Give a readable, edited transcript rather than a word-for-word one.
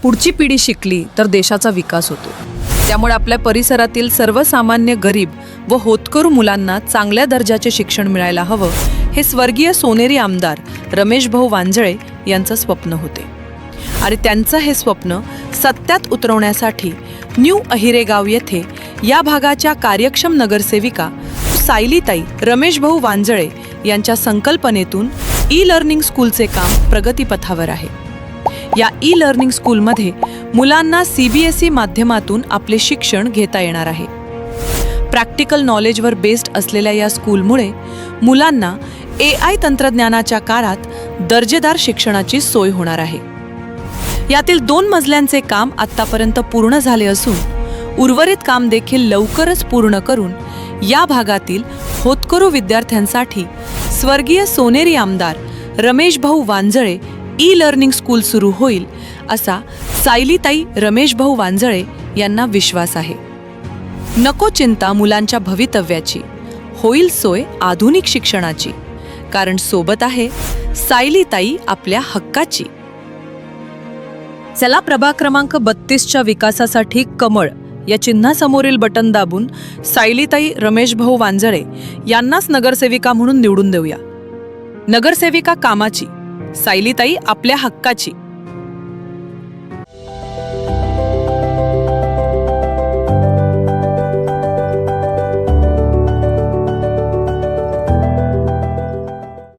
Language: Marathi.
पुढची पिढी शिकली तर देशाचा विकास होतो। त्यामुळे आपल्या परिसरातील सर्वसामान्य गरीब व होतकरू मुलांना चांगल्या दर्जाचे शिक्षण मिळायला हवं, हे स्वर्गीय सोनेरी आमदार रमेश भाऊ वांजळे यांचं स्वप्न होते। आणि त्यांचं हे स्वप्न सत्यात उतरवण्यासाठी न्यू अहिरेगाव येथे या भागाच्या कार्यक्षम नगरसेविका सायलीताई रमेश भाऊ वांजळे यांच्या संकल्पनेतून ई लर्निंग स्कूलचे काम प्रगतीपथावर आहे। या ई लर्निंग स्कूलमध्ये मुलांना CBSE माध्यमातून आपले शिक्षण घेता येणार आहे। प्रॅक्टिकल नॉलेजवर बेस्ड असलेल्या या स्कूलमुळे मुलांना AI तंत्रज्ञानाच्या काळात दर्जेदार शिक्षणाची सोय होणार आहे। यातील 2 मजल्यांचे काम आतापर्यंत पूर्ण झाले असून उर्वरित काम देखील लवकरच पूर्ण करून या भागातील होतकरू विद्यार्थ्यांसाठी स्वर्गीय सोनेरी आमदार रमेश भाऊ वांजळे ई लर्निंग स्कूल सुरू होईल असा सायलीताई रमेश भाऊ वांजळे यांना विश्वास आहे। नको चिंता मुलांच्या भवितव्याची, होईल सोय आधुनिक शिक्षणाची, कारण सोबत आहे सायलीताई आपल्या हक्काची। चला प्रभाग क्रमांक 32च्या विकासासाठी कमळ या चिन्हासमोरील बटन दाबून सायलीताई रमेश भाऊ वांजळे यांनाच नगरसेविका म्हणून निवडून देऊया। नगरसेविका कामाची, सायलीताई आपल्या हक्काची।